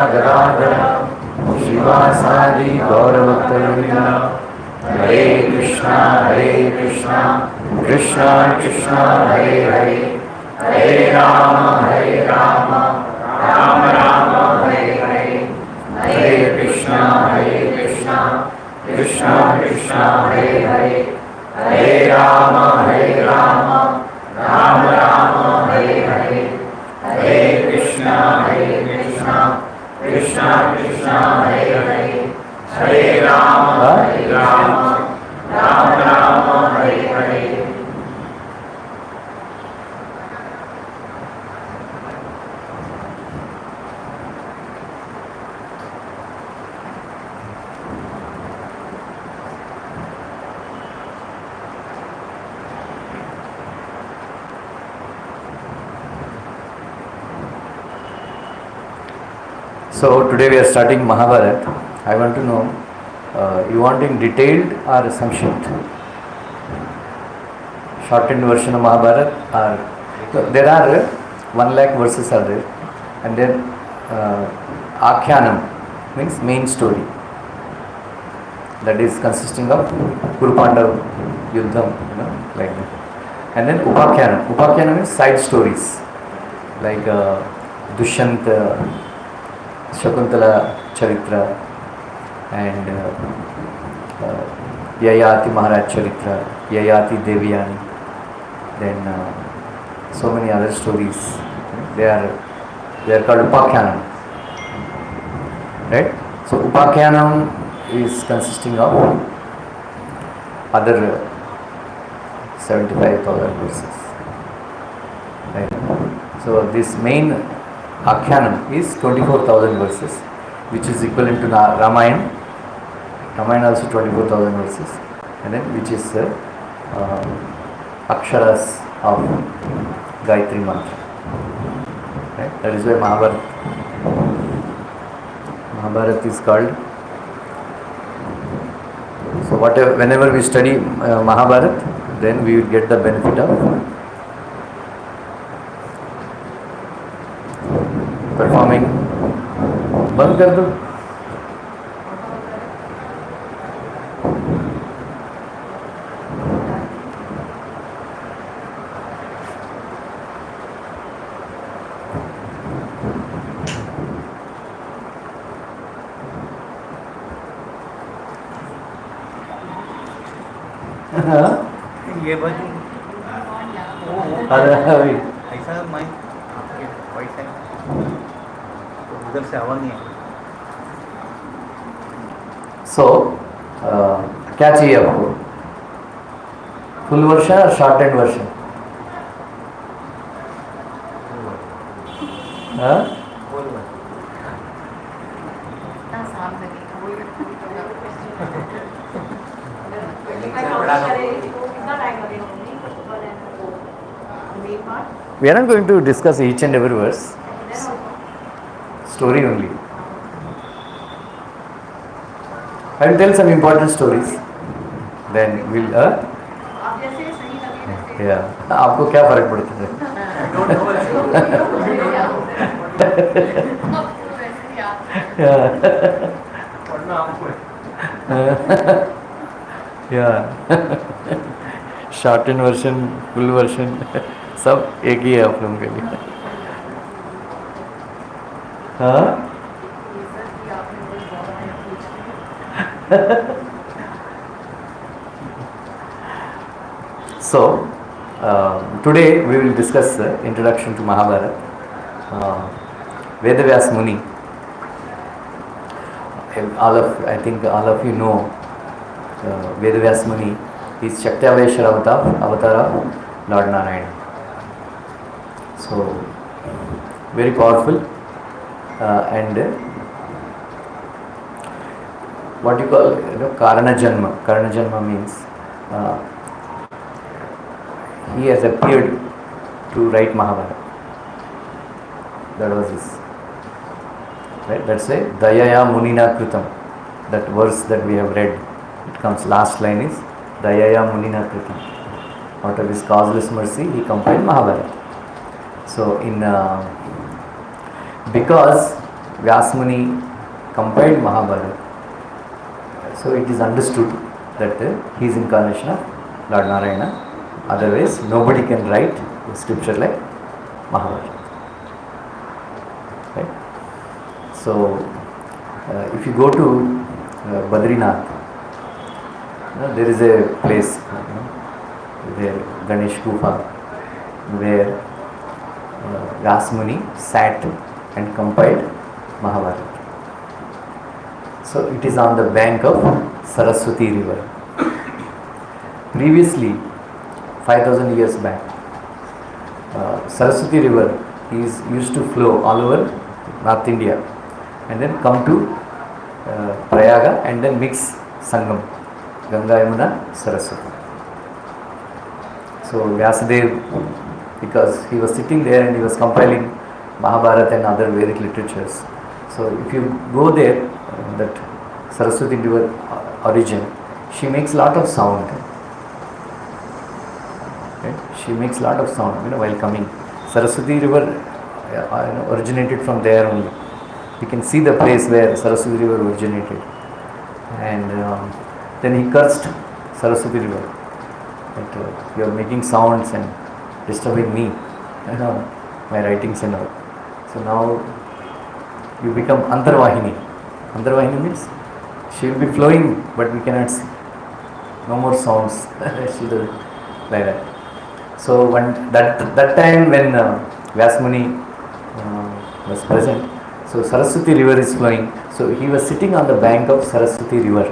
Gadadhara Shivasadi Gauravaktavinda Hare Krishna Krishna Krishna Hare Hare Hare Rama Rama Rama Hare Hare Hare Krishna Krishna Krishna Hare Hare Hare Rama Rama Rama Hare Hare Hare Krishna Krishna Krishna Hare Hare Hare Rama Rama Rama Hare Hare. So today we are starting Mahabharata. I want to know, you want in detailed or samshipt? Shortened version of Mahabharata, or so there are 1 lakh verses are there, and then Akhyanam means main story, that is consisting of Kuru Pandav Yuddham, like that. And then Upakhyanam means side stories, like Dushyant, Shakuntala Charitra, and Yayati Maharaj Charitra, Yayati Devyani, then so many other stories. They are called Upakhyanam, right? So Upakhyanam is consisting of other 75,000 verses, right? So this main Akhyanam is 24,000 verses, which is equivalent to Ramayana. Ramayana also 24,000 verses, and then which is Aksharas of Gayatri Mantra. Right? That is why Mahabharata is called. So whenever we study Mahabharata, then we will get the benefit of performing. बंद कर दो. ये बाजू अरे ऐसा mic white है, उधर से आवाज नहीं है. सो क्या चाहिए आपको? फुल वर्शन और short and version? We are not going to discuss each and every verse. Story only. I will tell some important stories. Then we'll. Yeah. आपको क्या फर्क पड़ता है? Yeah. Shortened version, full version, सब एक ही है आप लोगों के लिए. हाँ? So, today we will discuss the introduction to Mahabharata. Vedavyas Muni. I think all of you know Vedavyas Muni is Shaktaveshwar avatar of Lord Narayana. So, very powerful and what you call Karana Janma. Karana Janma means he has appeared to write Mahabharata. That was his. Right? That's a Dayaya Munina Kritam. That verse that we have read, it comes last line is Dayaya Munina Kritam. Out of his causeless mercy, he compiled Mahabharata. So, because Vyasmuni compiled Mahabharata, so it is understood that he is incarnation of Lord Narayana. Otherwise, nobody can write a scripture like Mahabharata. Right? So, if you go to Badrinath, there is a place where Ganesh Gufa, where Vyasmuni sat and compiled Mahabharata. So it is on the bank of Saraswati river. Previously, 5000 years back, Saraswati river is used to flow all over North India and then come to Prayaga and then mix Sangam, Ganga, Yamuna, Saraswati. So Vyasadeva, because he was sitting there and he was compiling Mahabharata and other Vedic literatures. So if you go there, that Saraswati river origin, she makes lot of sound. Right? She makes lot of sound, while coming. Saraswati river originated from there only. You can see the place where Saraswati river originated. And then he cursed Saraswati river. That you are making sounds and disturbing me, my writings and all. So now you become Antarvahini. Antarvahini means she will be flowing, but we cannot see. No more sounds. She does like that. So when that time when Vyasmuni was present, so Saraswati river is flowing. So he was sitting on the bank of Saraswati river.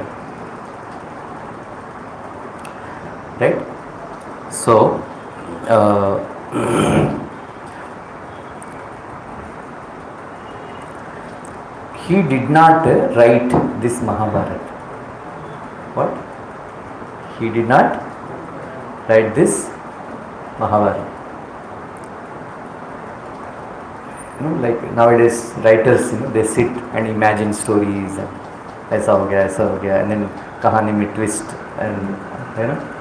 Right? So he did not write this Mahabharata. What? He did not write this Mahabharata. Like nowadays writers, they sit and imagine stories and aisa ho gaya, and then kahani mein twist, and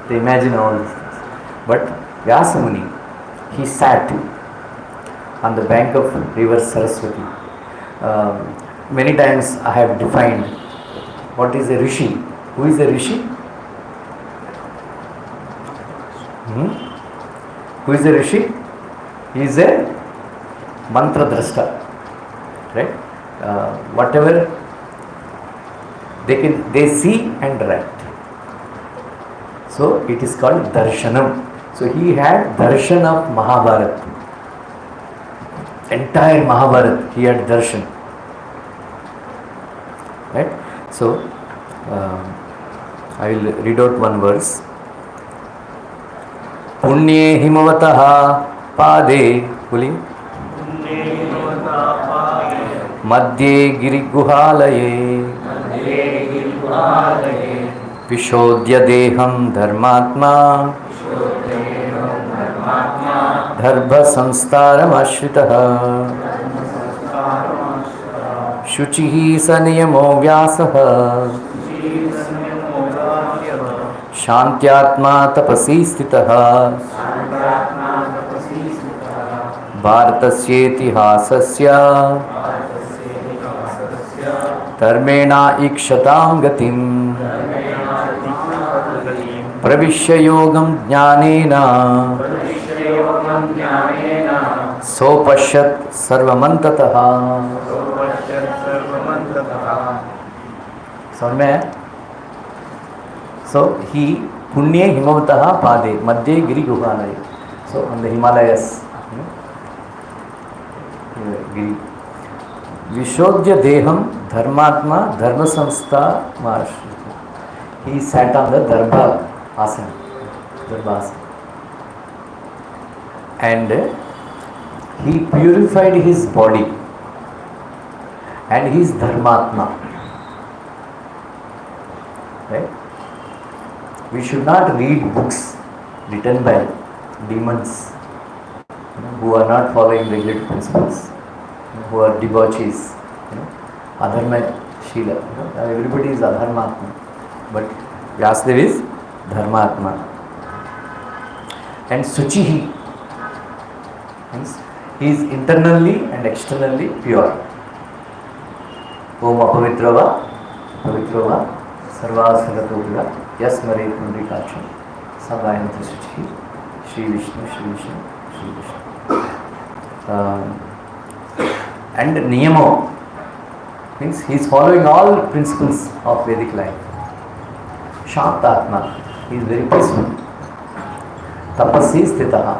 they imagine all these things. But Vyasamuni, he sat on the bank of river Saraswati. Many times I have defined what is a rishi. Who is a rishi? Who is a rishi? He is a mantra drashta. Right? Whatever they see and write. So it is called darshanam. So he had darshan of Mahabharata. Entire Mahabharata he had darshan. Right? So I will read out one verse. Punye himavataha pade, madhye giriguhalaye vishodhya deham dharmatma dharva samstaram ashritaha shuchihi saniyamo vyasaha shantyatma tapasi stitaha bharatasyetihasasya dharmena ikshatam gatim pravishya yogam jnanena sopashyat sarvamantataha. समझ So he punye himavataha pade madhye giri guhalaya. So on the Himalayas, giri. Vishodhya deham dharmatma dharma samstha mahashri. He sat on the darbha asana. Darbha asana. And he purified his body and his dharmatma. Right? We should not read books written by demons who are not following regulated principles, who are debauchees, adharma shila. Everybody is adharmatma, but Vyasadeva is dharmatma. And suchihi means he is internally and externally pure. Om Apavitrava, Pavitrava, Sarvasagatoga, Yasmare Pundrikacham, Sabayantra Suchi, Shri Vishnu, Shri Vishnu, Shri Vishnu. And Niyamo means he is following all principles of Vedic life. Shantatma, he is very peaceful. Tapasi Sthitaha,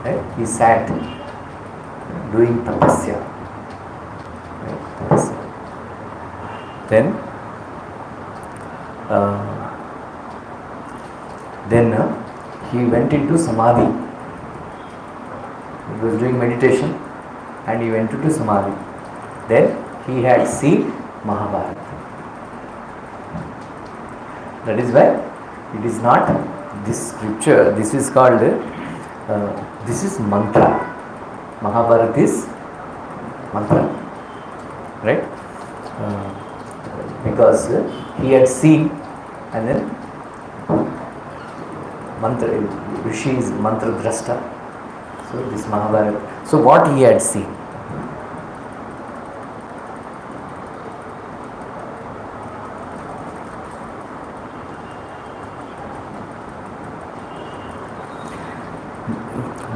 right? He sat doing tapasya. Right? Tapasya. Then he went into samadhi. He was doing meditation and he went into samadhi. Then he had seen Mahabharata. That is why it is not this scripture, this is called, this is mantra. Mahabharata is mantra. Right? Because he had seen and then mantra, Rishi is mantra drashta. So this Mahabharata. So what he had seen?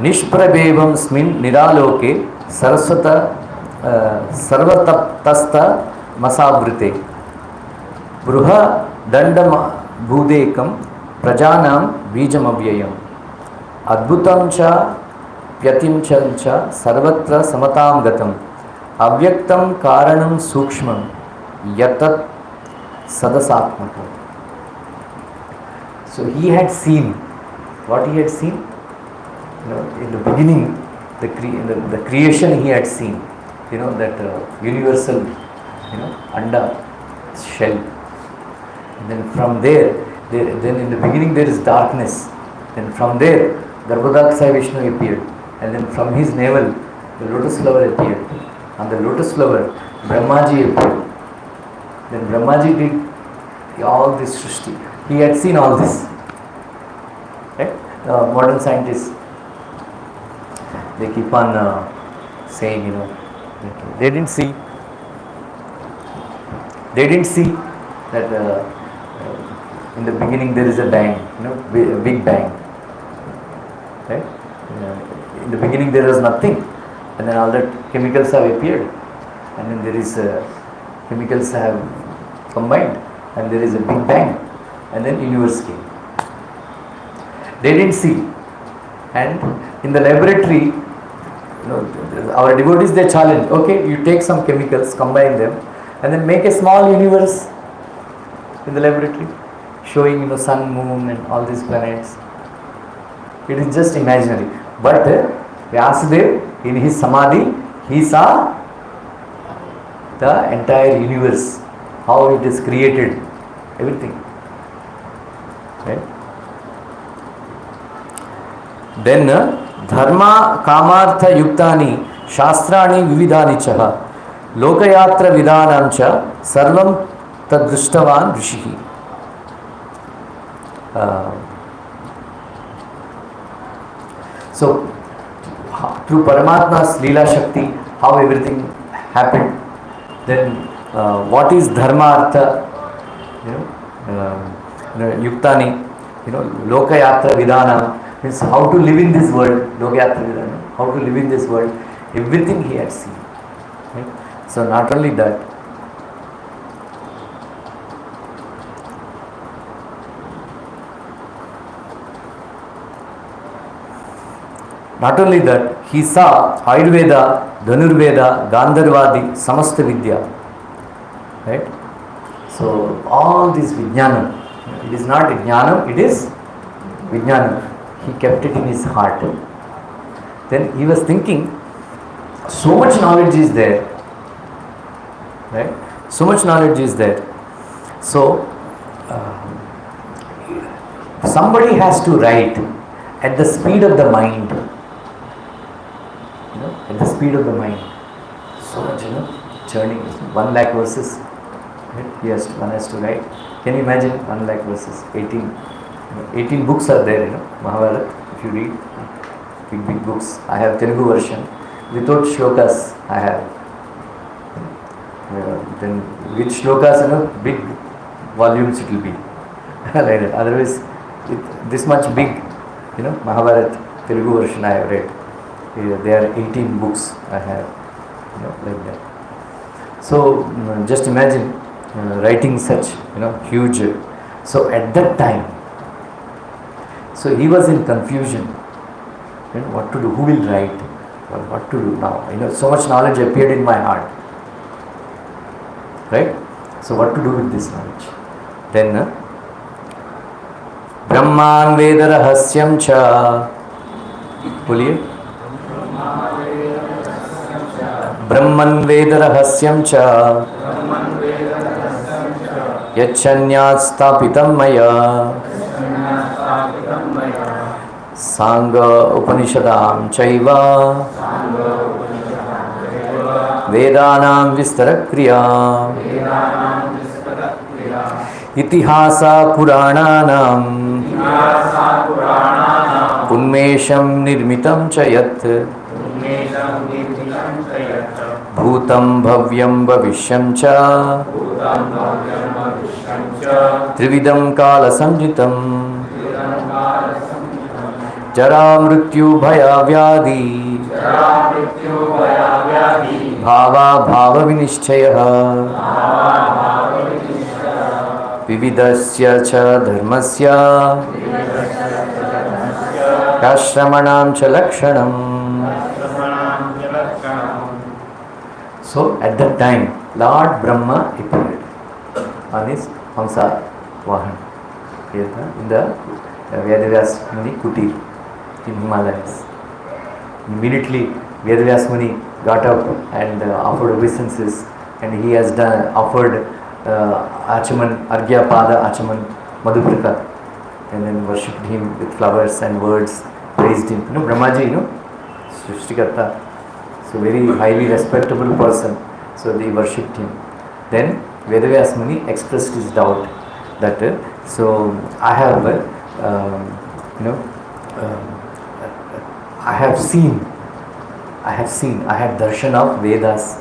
Nishprabhevam smin niraloke saraswata sarvataptasta masavrite bruha dandam bhudekam prajanam bijam avyayam adbhutam cha pyatim cha sarvatra samatam gatam avyaktam karanam sukshmam yatat sadasatmakam. So he had seen. What he had seen? In the beginning, the creation he had seen. That universal, anda shell. And then from there, then in the beginning there is darkness. Then from there, Garbhodakshaya Vishnu appeared. And then from his navel, the lotus flower appeared. On the lotus flower, Brahmaji appeared. Then Brahmaji did all this Srishti. He had seen all this. Right? Modern scientists, they keep on saying, they didn't see that in the beginning there is a bang, big bang. Right? In the beginning there was nothing, and then all the chemicals have appeared, and then there is chemicals have combined, and there is a big bang, and then universe came. They didn't see, and in the laboratory, our devotees, they challenge. Okay, you take some chemicals, combine them, and then make a small universe in the laboratory, showing sun, moon, and all these planets. It is just imaginary. But Vyasadeva, in his samadhi, he saw the entire universe, how it is created, everything. Right? Then dharma kamartha yuktani shastrani vividhani chaha lokayatra vidhanam cha sarvam tadrushtavan rishihi. So through Paramatma's Leela Shakti, how everything happened. Then what is dharma artha? Yuktani, lokayatra vidhanam means how to live in this world. Lokayatra vidhanam, how to live in this world. Everything he had seen. Right? So not only that, he saw Ayurveda, Dhanurveda, Gandharvadi, Samasta Vidya. Right? So all this Vijnanam, it is not Jnanam, it is Vijnanam. He kept it in his heart. Then he was thinking, so much knowledge is there. Right? So much knowledge is there. So somebody has to write at the speed of the mind. At the speed of the mind. So much, churning. 1 lakh verses. Right? One has to write. Can you imagine 1 lakh verses? 18 books are there, Mahabharata. If you read, big books. I have Telugu version. Without shlokas, I have. Then with shlokas, big volumes it will be. Like that. Otherwise, this much big, Mahabharata, Telugu version I have read. There are 18 books I have, like that. So just imagine writing such, huge. So at that time, so he was in confusion. What to do? Who will write? What to do now? So much knowledge appeared in my heart. Right? So what to do with this knowledge? Then Brahman Veda Rahasyam Cha. बोलिए. Brahman Veda Rahasyam Cha Yachanyat Stapitam Maya Sangha Upanishadam Chaiva Vedanam Vistarakriya Itihasa Purananam Unmesham Nirmitam Chayat Bhutam Bhavyam Bhavishyam Cha Trividam Kala Sanjitam Jara Mrityu Bhaya Vyadi Bhava Bhava Vinishchaya Vividasya Cha Dharmasya Kashramanam Cha Lakshanam. So at that time, Lord Brahma appeared on his Hamsa Vahan in the Vedavyas Muni Kutir in Himalayas. Immediately Vedavyas Muni got up and offered obeisances, and he has offered Achaman, Argya Pada Achaman Madhuprika, and then worshipped him with flowers and words, praised him. Brahmaji, Srishtikarta, so very highly respectable person, so they worshipped him. Then Vedavyas Muni expressed his doubt that so I have I had darshan of Vedas,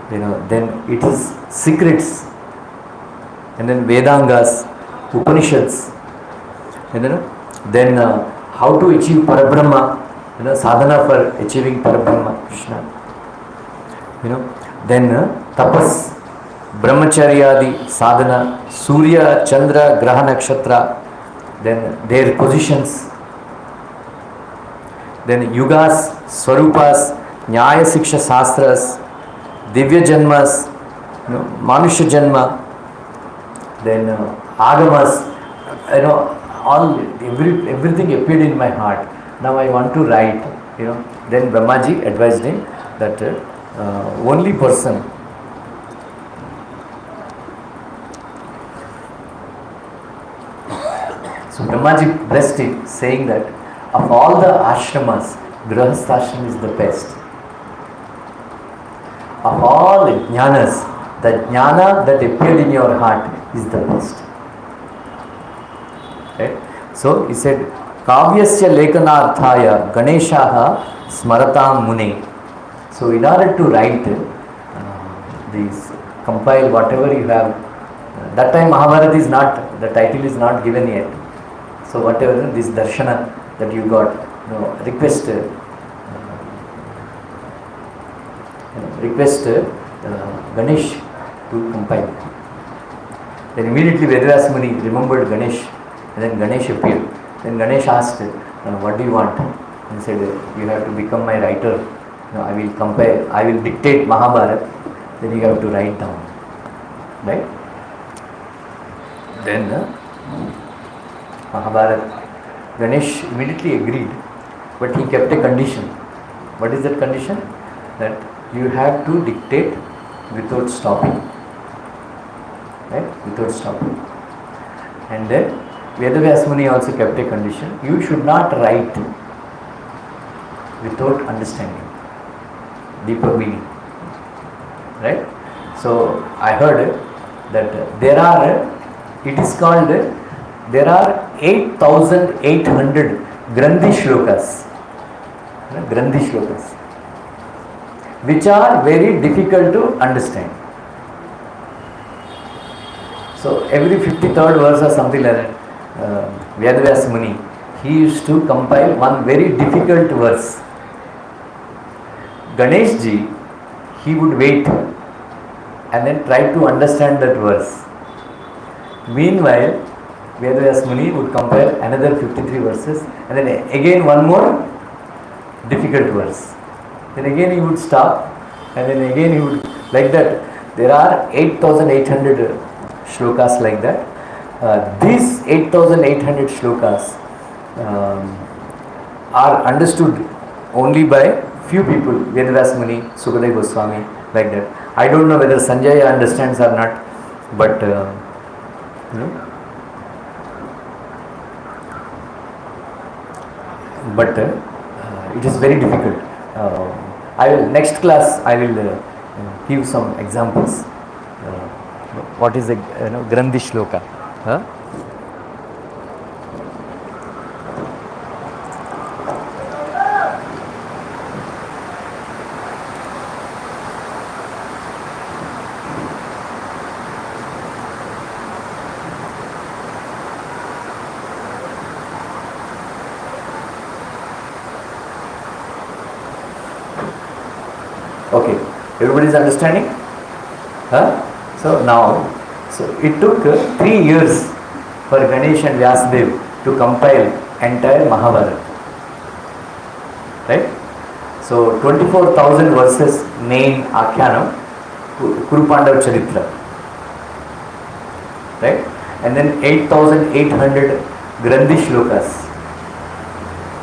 then it is secrets, and then Vedangas, Upanishads, then how to achieve Parabrahma, sadhana for achieving Parabrahma, Krishna, then tapas, brahmacharyadi sadhana, Surya, Chandra, Graha, Nakshatra, then their positions, then yugas, swarupas, nyaya siksha sastras, divya janmas, manusha janma, then agamas, everything appeared in my heart. Now I want to write, Then Brahmaji advised him that only person so Brahmaji blessed it, saying that of all the ashramas, Grahasthashram is the best. Of all the jnanas, the jnana that appeared in your heart is the best. Right? So he said, Kavyasya lekanarthaya Ganeshaha smaratam mune. So in order to write these, compile whatever you have, that time Mahabharata is not, the title is not given yet. So whatever this darshana that you got, request Ganesh to compile. Then immediately Vedavyas Muni remembered Ganesh, and then Ganesh appeared. Then Ganesh asked, what do you want? And he said, you have to become my writer. I will compile, I will dictate Mahabharata, then you have to write down. Right? Then Mahabharata, Ganesh immediately agreed, but he kept a condition. What is that condition? That you have to dictate without stopping. Right? Without stopping. And then Vedavyas Muni also kept a condition. You should not write without understanding deeper meaning. Right? So I heard that there are, it is called, there are 8,800 Grandhi Shlokas. Grandhi Shlokas, which are very difficult to understand. So every 53rd verse or something like that, Vyasa Muni, he used to compile one very difficult verse. Ganesh ji, he would wait and then try to understand that verse. Meanwhile, Vyasa Muni would compile another 53 verses and then again one more difficult verse. Then again he would stop and then again he would, like that. There are 8,800 shlokas like that. These 8,800 shlokas are understood only by few people, Vyasa Muni, Sukadeva Goswami, like that. I don't know whether Sanjaya understands or not, but it is very difficult. I will next class I will give some examples. What is a Grandhi Shloka? Huh? Okay, everybody is understanding? Huh? So now, it took 3 years for Ganesh and Vyasadeva to compile entire Mahabharata. Right? So 24,000 verses main Akhyanam, Kurupandav Charitra. Right? And then 8,800 Grandhi Shlokas.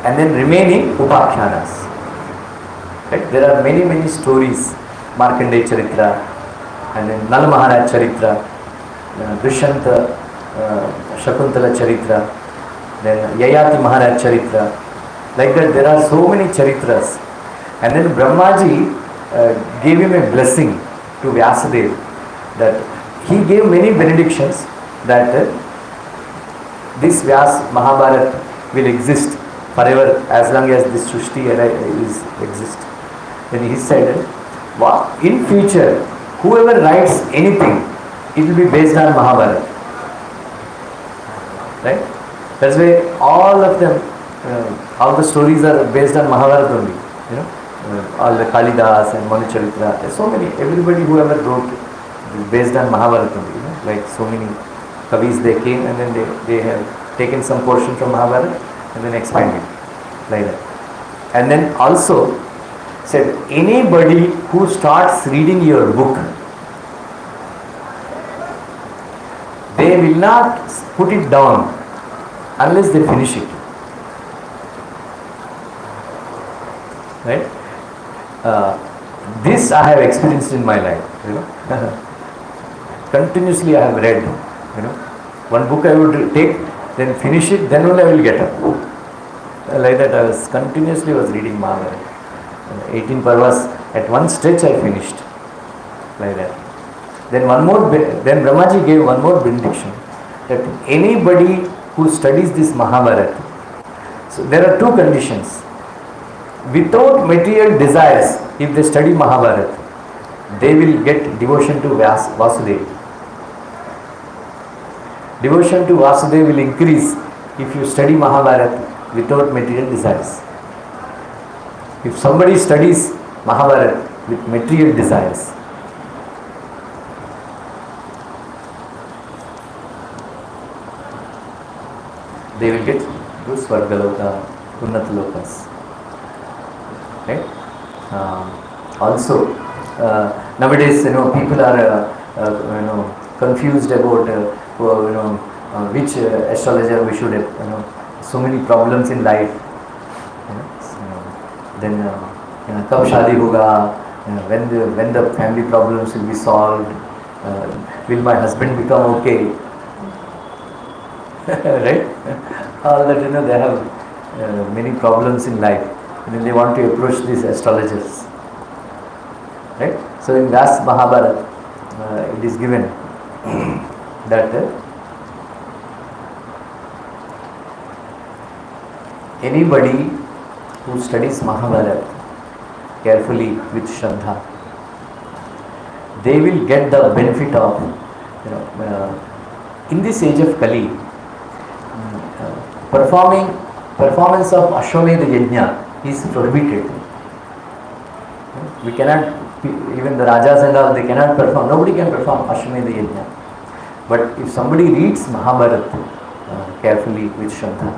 And then remaining Upakhyanas. Right? There are many stories, Markandeya Charitra, and then Nal Maharaj Charitra, Dushyanta Shakuntala Charitra, then Yayati Maharaj Charitra. Like that, there are so many Charitras. And then Brahmaji gave him a blessing to Vyasadeva, that he gave many benedictions that this Vyas Mahabharata will exist forever as long as this Srishti exists. Then he said, in future, whoever writes anything, it will be based on Mahabharata. Right? That's why all of them, all the stories are based on Mahabharata only. You know, all the Kalidas and Manu Charitra. There's so many. Everybody whoever wrote is based on Mahabharata only. You know, like so many Kavis, they came and then they have taken some portion from Mahabharata and then expanded like that. And then also said, anybody who starts reading your book, they will not put it down unless they finish it. Right? This I have experienced in my life. You know, continuously I have read. You know, one book I would take, then finish it, then only I will get up. Like that, I was continuously reading Mahabharata. 18 Parvas at one stretch I finished. Like that. Then then Brahmaji gave one more benediction, that anybody who studies this Mahabharata, so there are two conditions. Without material desires, if they study Mahabharata, they will get devotion to Vasudeva. Devotion to Vasudeva will increase if you study Mahabharata without material desires. If somebody studies Mahabharata with material desires, they will get to Swargaloka, Unnatalokas. Right? Also, nowadays, people are, confused about, which astrologer we should, so many problems in life. Then, kab shadi hoga, when the family problems will be solved, will my husband become okay? Right? All that, they have many problems in life. And then they want to approach these astrologers. Right? So in Vyasa Mahabharata, it is given that anybody who studies Mahabharata carefully with Shraddha, they will get the benefit of in this age of Kali, performance of Ashwamedha Yajna is prohibited. We cannot, even the Rajas and all, they cannot perform, nobody can perform Ashwamedha Yajna. But if somebody reads Mahabharata carefully with Shraddha,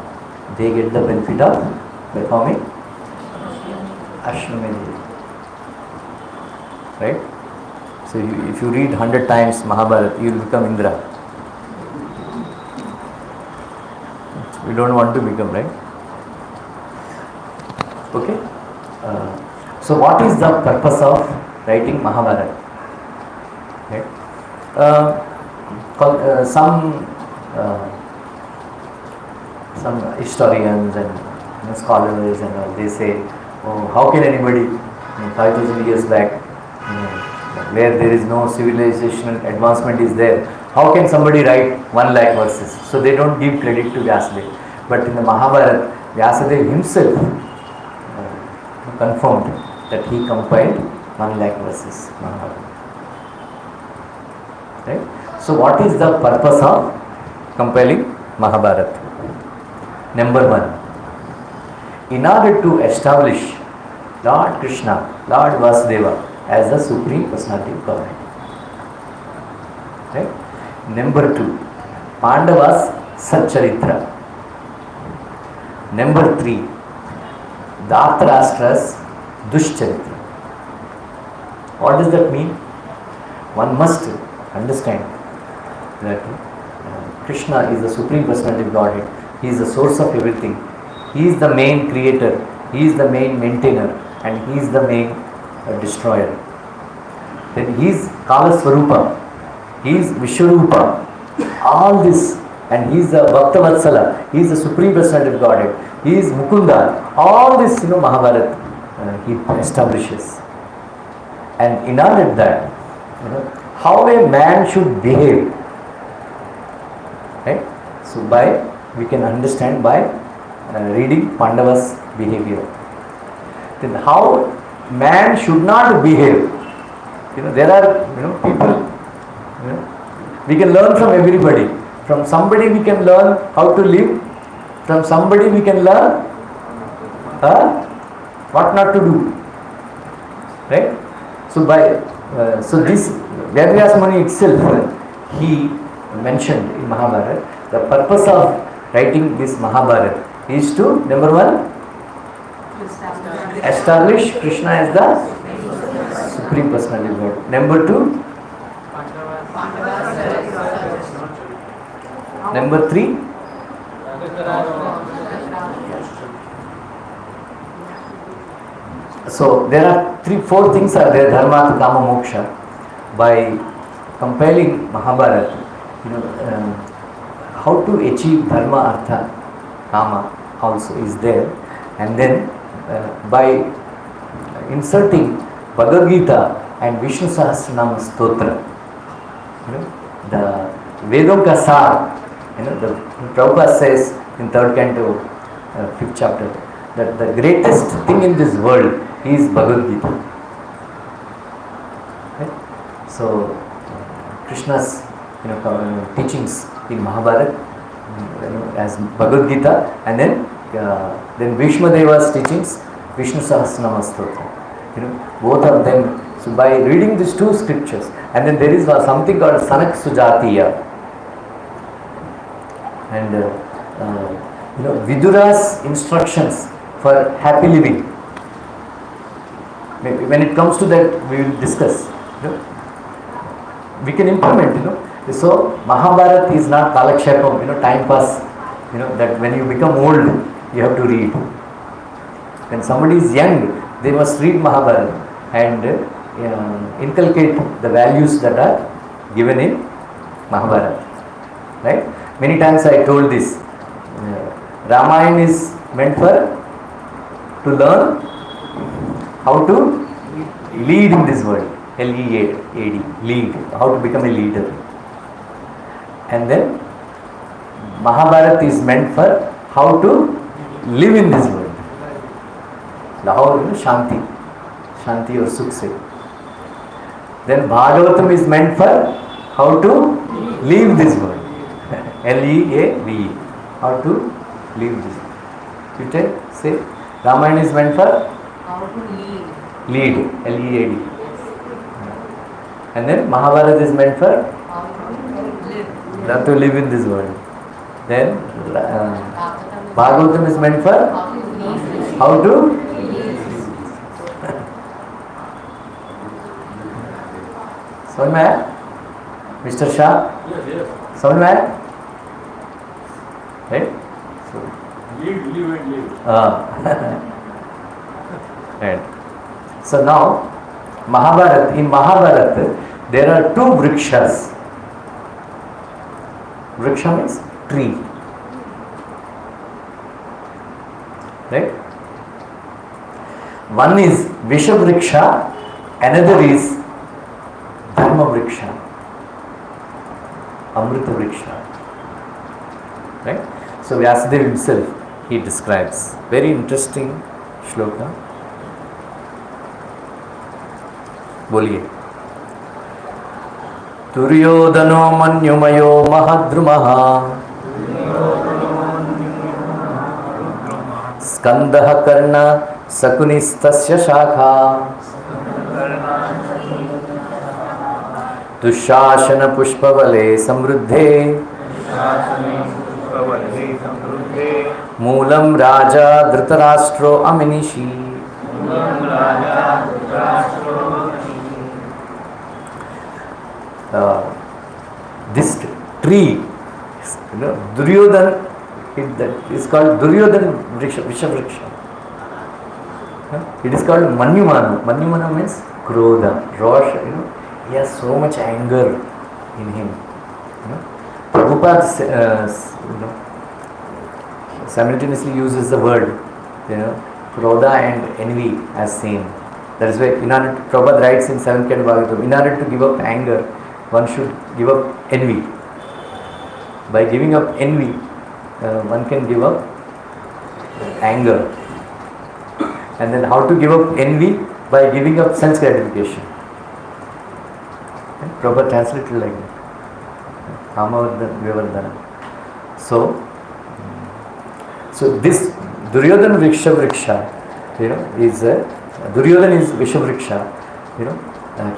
they get the benefit of performing Ashwamedha Yajna. Right? So if you read 100 times Mahabharata, you will become Indra. We don't want to become, right? Okay? So what is the purpose of writing Mahabharata? Right? Some historians and scholars and all, they say, oh, how can anybody 5,000 years back, where there is no civilizational advancement is there, how can somebody write 1 lakh verses? So they don't give credit to Vyasadeva. But in the Mahabharata, Vyasadeva himself confirmed that he compiled 1 lakh verses Mahabharata. Right? So what is the purpose of compiling Mahabharata? Number 1, in order to establish Lord Krishna, Lord Vasudeva as the Supreme Personality of Godhead. Right? Number 2, Pandavas Satcharitra. Number 3, Dhartarashtra's Dushcharitra. What does that mean? One must understand that Krishna is the Supreme Personality of Godhead. He is the source of everything. He is the main creator. He is the main maintainer. And he is the main destroyer. Then he is Kala Swarupa. He is Vishwarupa. All this. And he is the Bhakta Vatsala. He is the Supreme Personality of Godhead. He is Mukunda. All this, Mahabharata, he establishes. And in order that, how a man should behave. Right? So we can understand by reading Pandava's behavior. Then how man should not behave. There are people. We can learn from everybody. From somebody we can learn how to live. From somebody we can learn what not to do. Right? So this Vedvyas Muni itself, he mentioned in Mahabharata, the purpose of writing this Mahabharata is to, number 1, establish Krishna as the Supreme Personality of God. Number 2, number 3, so there are 4 things are there, Dharma, Kama, Moksha. By compiling Mahabharata, how to achieve Dharma, Artha, Kama also is there. And then by inserting Bhagavad Gita and Vishnu Sahasranama Stotra, the Vedonka Sar, the Prabhupada says in 3rd canto, 5th chapter, that the greatest thing in this world is Bhagavad Gita. Right? So Krishna's teachings in Mahabharata as Bhagavad Gita, and then Bhishma Deva's teachings, Vishnu Sahasranama Stotra. Both of them. So by reading these 2 scriptures, and then there is something called Sanak Sujatiya, and Vidura's instructions for happy living. Maybe when it comes to that, we will discuss. We can implement. So Mahabharata is not kalakshepam, time pass. That when you become old, you have to read. When somebody is young, they must read Mahabharata and inculcate the values that are given in Mahabharata. Right? Many times I told this. Ramayana is meant to learn how to lead in this world. L-E-A-D, lead. How to become a leader. And then Mahabharata is meant for how to live in this world. How Shanti or Sukh. Then Bhagavatam is meant for how to leave this world. L-E-A-V-E. How to live this? You tell, say, Ramayana is meant for How to lead. lead, L-E-A-D. And then Mahabharata is meant for How to live in this world. Then Bhagavatam is meant for how to समझ में आया mister Shah? समझ में आया? Right? So, Live and live. Right. So now Mahabharata, in Mahabharata there are two vrikshas. Vriksha means tree. Right? One is Visha Vriksha, another is Dharma Vriksha, Amrita Vriksha. Right? So Vyasadeva himself, he describes very interesting shloka. बोलिए. दुर्योधनो मन्युमयो महद्रुमः स्कंदः कर्ण शकुनिस्तस्य शाखा दुःशासन पुष्पबले समृद्धे मूलं राजा धृतराष्ट्रो अमिनिषि. This tree, Duryodhan, it is called Duryodhan Vriksha, Visha Vriksha. It is called Manyumana. Manyumana means Krodha, Rosh. He has so much anger in him. Prabhupada simultaneously uses the word, Krodha and envy as same. That is why Prabhupada writes in 7th Canto Bhagavatam, in order to give up anger, one should give up envy. By giving up envy, one can give up anger. And then how to give up envy? By giving up sense gratification. And Prabhupada translated like that. Kamavardhana Vivardhana. So this Duryodhana Vriksha Vriksha, is Duryodhana is Visha Vriksha,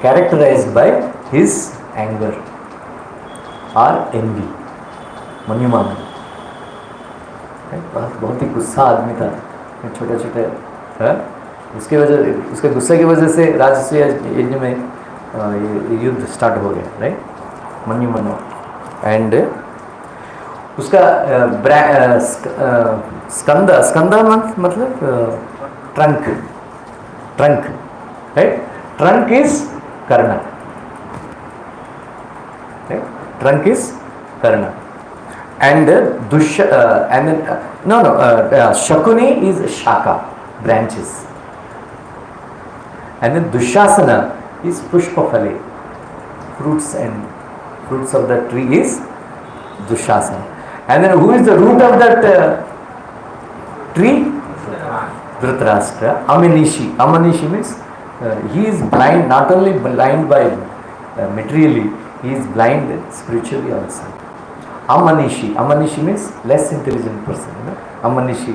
characterized by his anger or envy. मन्युमान बहुत ही गुस्सा आदमी था, छोटे छोटे उसके गुस्से की वजह से राजसूय यज्ञ में युद्ध स्टार्ट हो गया. राइट? मन्युमान. एंड उसका स्कंद मतलब trunk. Right? Trunk is Karna. Trunk is Karna, and Shakuni is Shaka, branches, and then Dushasana is Pushpafale, fruits of the tree is Dushasana. And then who is the root of that tree? Dhritarashtra. Amanishi means he is blind, not only blind by materially, he is blind spiritually also. Amanishi means less intelligent person. Amanishi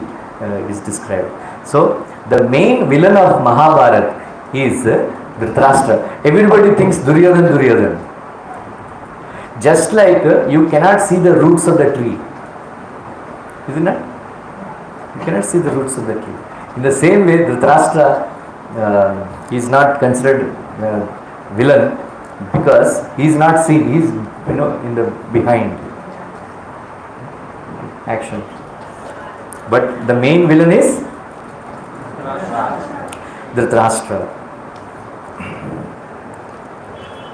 is described. So the main villain of Mahabharata is Dhritarashtra. Everybody thinks Duryodhan. Just like you cannot see the roots of the tree, isn't it? You cannot see the roots of the tree. In the same way, Dhritarashtra is not considered villain, because he is not seen, he is in the behind action. But the main villain is Dhritarashtra.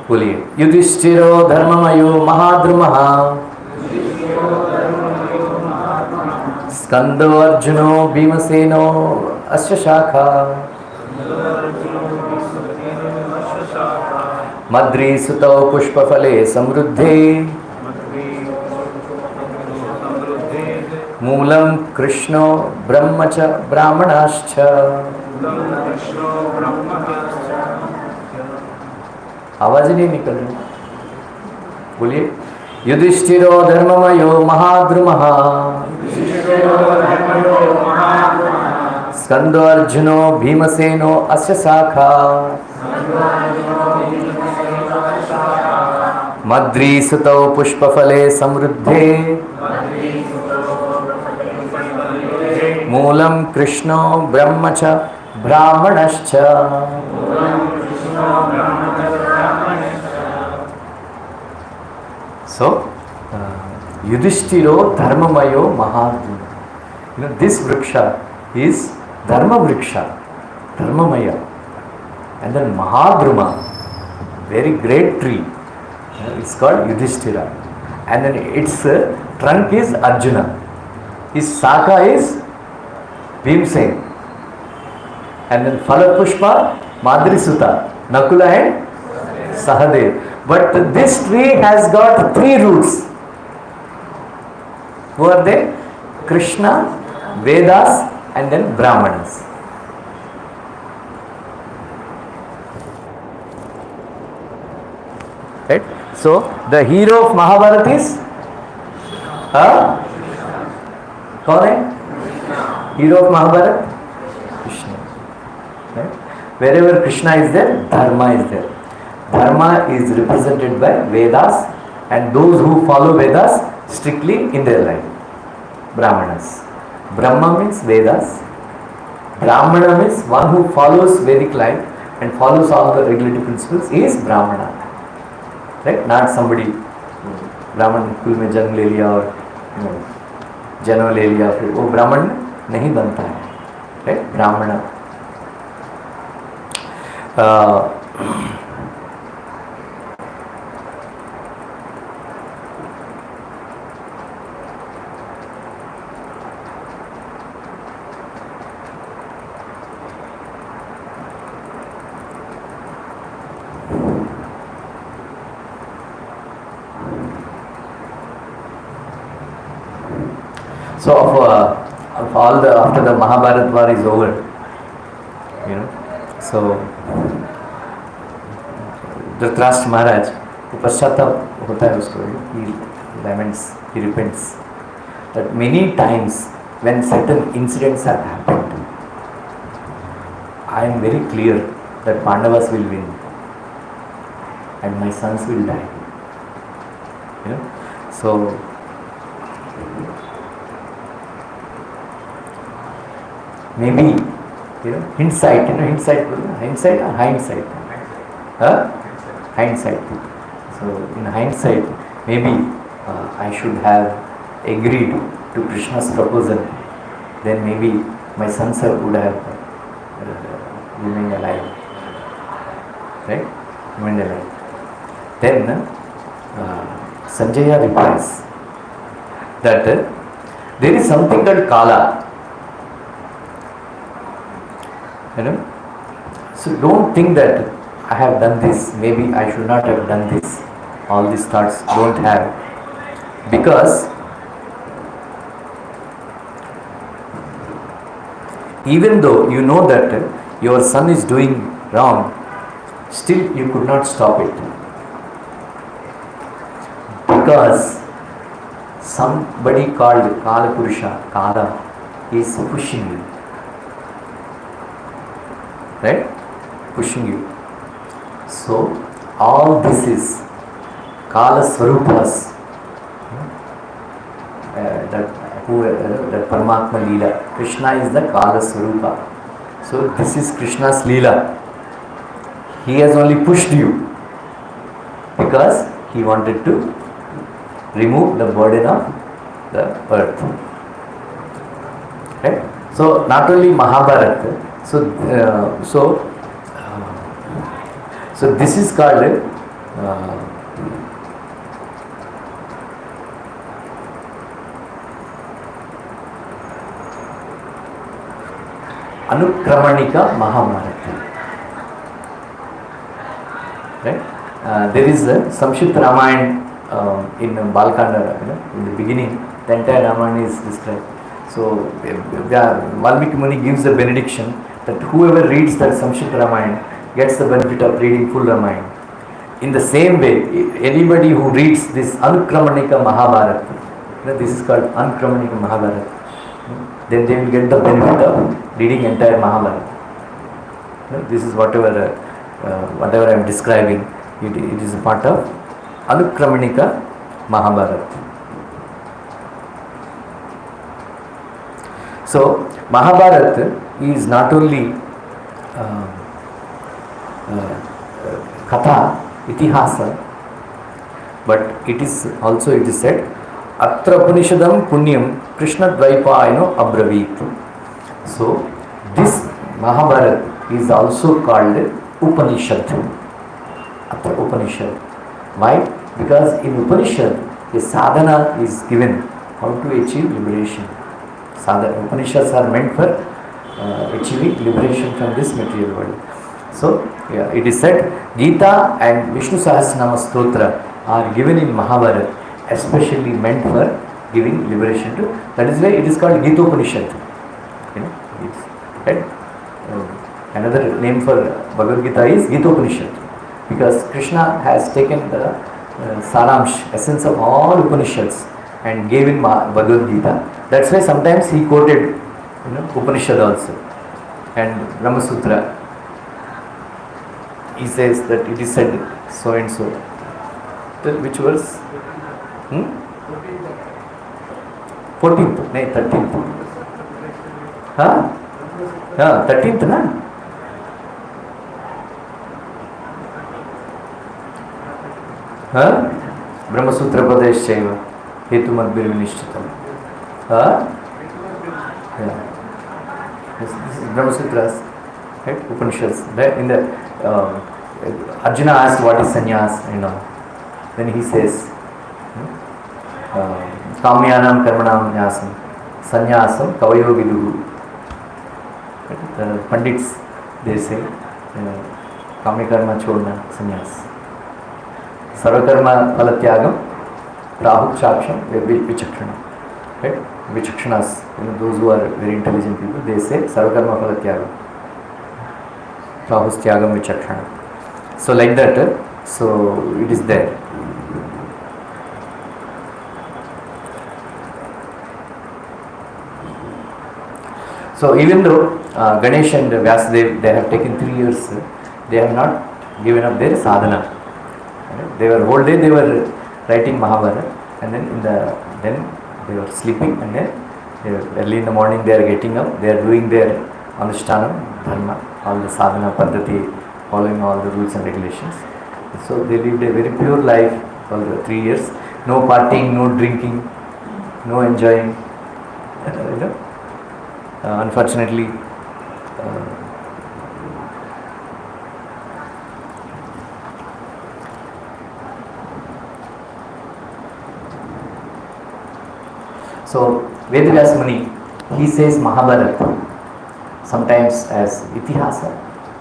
बोलिए. युधिष्ठिरो धर्ममयो महाद्रुमः स्कंदो अर्जुनो भीमसेनो अस्य शाखा मद्री सुतौ पुष्पफले समृद्धे मूलं कृष्णो ब्रह्म च ब्राह्मणाश्च. आवाज ही नहीं निकल रही. बोलिए. Yudhishthiro dharmamayo mahadrumaha. Skando Arjuno Bhimaseno asya sakha. Madri sutau pushpafale samruddhe. Moolam Krishno brahmacha brahmanascha. So, Yudhishthiro dharmamayo mahadrumaha. This vriksha is Dharma Vriksha, Dharmamaya, and then Mahadruma, very great tree. It's called Yudhishthira, and then its trunk is Arjuna, his Saka is Bhimsen, and then Phala Pushpa, Madri Sutta, Nakula and Sahadev. But this tree has got 3 roots. Who are they? Krishna, Vedas, and then Brahmanas. Right? So the hero of Mahabharata is कौन है? Hero of Mahabharata? Krishna. Right? Wherever Krishna is there, Dharma is there. Dharma is represented by Vedas, and those who follow Vedas strictly in their life. Brahmanas. Brahma means Vedas. Brahmana means one who follows Vedic life and follows all the regulative principles is Brahmana. Right? Not somebody Brahman कुल में जन्म ले लिया और जन्म ले लिया फिर वो ब्राह्मण नहीं बनता है. Right? Brahmana. So of all the after the Mahabharata war is over, so Dhritarashtra Maharaj पश्चाताप होता है उसको, he laments, he repents that many times when certain incidents have happened, I am very clear that Pandavas will win and my sons will die. So maybe hindsight or hindsight? Hindsight. So in hindsight, maybe I should have agreed to Krishna's proposal. Then maybe my sons would have remained alive. Right? Remained alive. Then Sanjaya replies that there is something called Kala. So don't think that I have done this, maybe I should not have done this. All these thoughts don't have, because even though you know that your son is doing wrong, still you could not stop it, because somebody called Kala Purusha, Kala, is pushing you. Right? Pushing you. So all this is Kala Swarupas, that Paramatma Leela. Krishna is the Kala Swarupa. So this is Krishna's Leela. He has only pushed you because he wanted to remove the burden of the earth. Right? So not only Mahabharata. So this is called Anukramanika Mahabharata. Right? There is a Samshipta Ramayana in Balkanda. In the beginning, the entire Ramayana is described. So Valmiki Muni gives a benediction that whoever reads that Samshipta Ramayana gets the benefit of reading full Ramayana. In the same way, anybody who reads this Anukramanika Mahabharata, this is called Anukramanika Mahabharata, then they will get the benefit of reading entire Mahabharata. This is whatever I am describing, it is a part of Anukramanika Mahabharata. So Mahabharata is not only Katha, Itihasa, but it is said, Atra Upanishadam Punyam Krishna Dvaipayano Abravit. So this Mahabharata is also called Upanishad. Atra Upanishad. Why? Because in Upanishad, a sadhana is given how to achieve liberation. Upanishads are meant for achieving liberation from this material world. So, it is said Gita and Vishnu Sahasranama Stotra are given in Mahabharata, especially meant for giving liberation to. That is why it is called Gita Upanishad. Right? Another name for Bhagavad Gita is Gita Upanishad, because Krishna has taken the Saramsh, essence of all Upanishads, and gave in Bhagavad Gita. That's why sometimes he quoted Upanishad also, and Brahma Sutra. He says that it is said so and so. Which verse? 14th, no, 13th. Huh? 13th, na? Huh? Brahma Sutra Padesh Chaiva Hetu Madbir Vinishchitam. Huh? Yeah. This is Brahma Sutras, right? Upanishads. Right? In the Arjuna asked what is sannyas, then he says Kamyanam Karmanam Nyasam Sannyasam Kavayo Viduhu. The Pandits, they say Kamya Karma Chodna Sannyas, Sarvakarma Phalatyagam Rahut Chaksham Vichakshana. Right? Vichakshanas, those who are very intelligent people, they say Sarvakarma Phalatyagam Rahustyagam Vichakshana. So like that, so it is there. So even though Ganesh and Vyasadev, they have taken 3 years, they have not given up their sadhana. They were whole day they were writing Mahabharata, and then then they were sleeping, and then early in the morning they are getting up, they are doing their Anushthanam, Dharma, all the sadhana paddhati, following all the rules and regulations. So they lived a very pure life for the 3 years. No partying, no drinking, no enjoying. Unfortunately, so Vedavyas Muni, he says Mahabharata sometimes as Itihasa,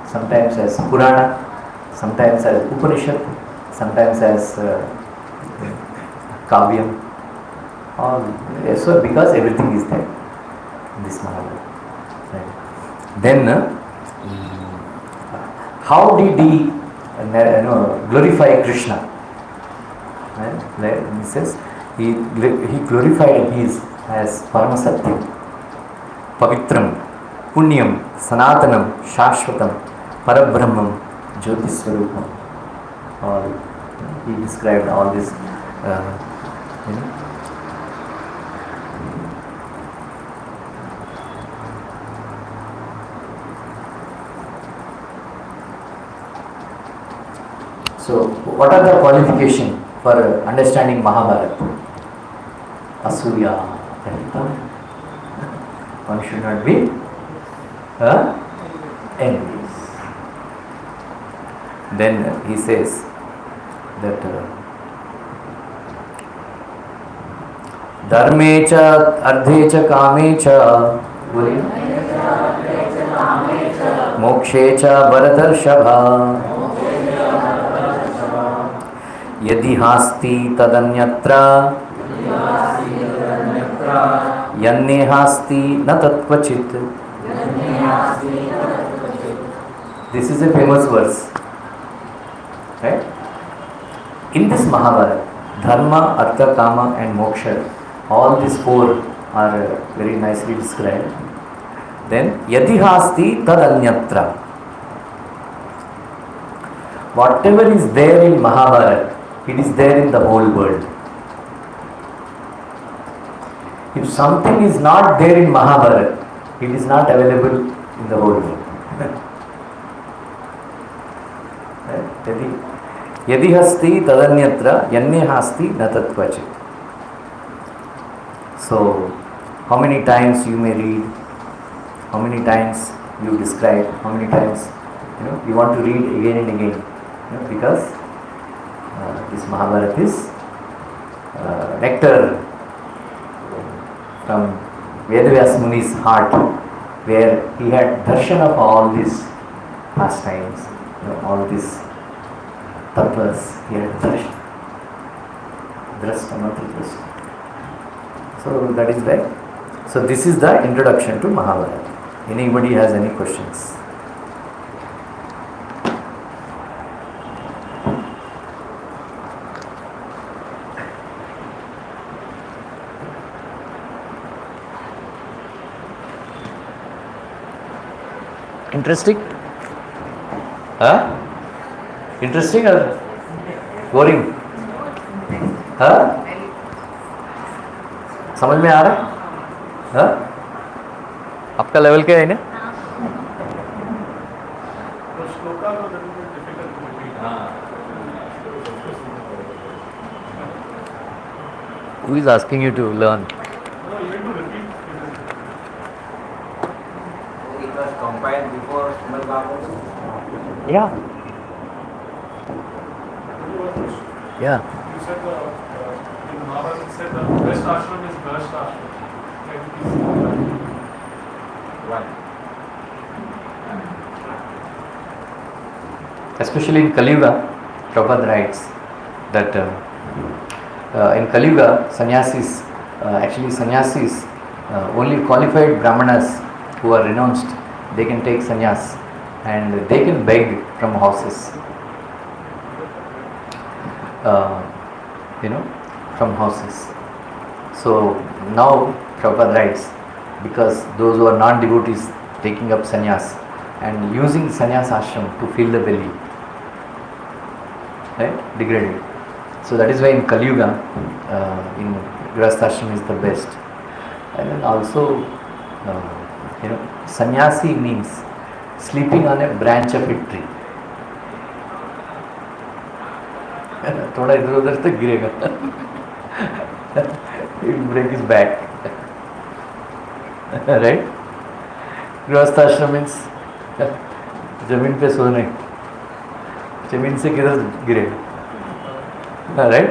sometimes as Purana, sometimes as Upanishad, sometimes as Kavyam. So because everything is there in this Mahabharata. Right. Then how did he glorify Krishna? Right. He says he glorified his as Paramasatyam, Pavitram, Punyam, Sanatanam, Shashvatam, Parabrahmam, Jyotiswarupam. He described all this. So, what are the qualifications for understanding Mahabharata? Asuya. One should not be envious. Then he says that Dharme cha, Ardhe cha, Kame cha, Mokshe cha, Bharatarshabha, Yadi hasti tadanyatra, Yanne hasti na tatvachit. This is a famous verse. Right? In this Mahabharata, Dharma, Artha, Kama and Moksha, all these four are very nicely described. Then, Yati hasti tad anyatra. Whatever is there in Mahabharata, it is there in the whole world. If something is not there in Mahabharata, it is not available in the whole world. Yadi hasti tadanyatra yanye hasti natatvachi. So, how many times you may read, how many times you describe, how many times you want to read again and again, because this Mahabharata is nectar from Vedavyas Muni's heart, where he had darshan of all these pastimes, all these tattva's, he had darshan. Drashta, not drashta. So that is why. So this is the introduction to Mahabharata. Anybody has any questions? Interesting? Huh? Interesting or boring? Huh? समझ में आ रहा है? हाँ? आपका level क्या है ना? Who is asking you to learn? It was compiled before Srimad Bhagavatam. Yeah. Yeah. You said in Mahabharata it said the best ashram is Grahastha ashram. Can you please Why? Especially in Kali Yuga, Prabhupada writes that in Kali Yuga, sannyasis, only qualified brahmanas who are renounced, they can take sannyas and they can beg from houses. From houses. So now Prabhupada writes, because those who are non-devotees taking up sannyas and using sannyas ashram to fill the belly, right, degraded. So that is why in Kali Yuga, in Grahastha ashram is the best. And then also, sannyasi means sleeping on a branch of a tree. थोड़ा इधर उधर तक गिरेगा, it will break his back. Right? गृहस्थ आश्रम means जमीन पे सोने, जमीन से किधर गिरेगा, right?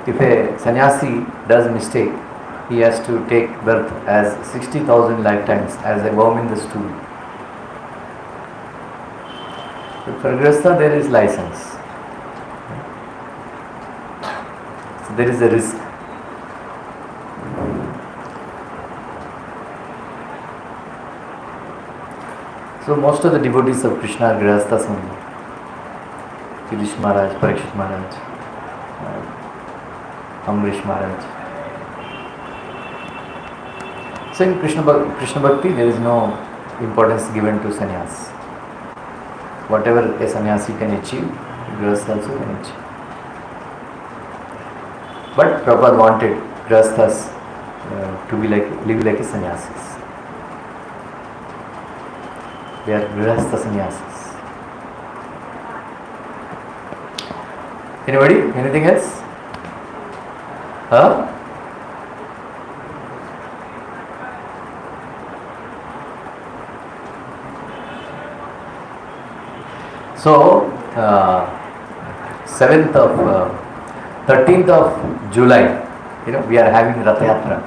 If a sannyasi does mistake, he has to take birth as 60,000 lifetimes as a worm in the stool. But for Grihastha there is license. So there is a risk. So most of the devotees of Krishna are Grihasthas only. Yudhishthira Maharaj, Parikshit Maharaj, Amrish Maharaj. So in Krishna Bhakti there is no importance given to sannyas. Whatever a sannyasi can achieve, Grihastha also can achieve. But Prabhupada wanted Grihasthas to be live like a sannyasis. They are Grihastha sannyasis. Anybody? Anything else? Huh? So, 13th of July, we are having Rath Yatra,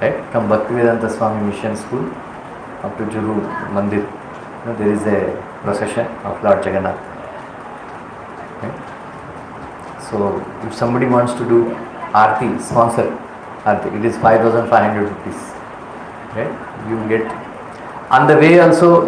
right? From Bhaktivedanta Swami Mission School up to Juhu Mandir. There is a procession of Lord Jagannath. Right? So, if somebody wants to do Aarti, sponsor Aarti, it is 5,500 rupees. Right? You get On the way also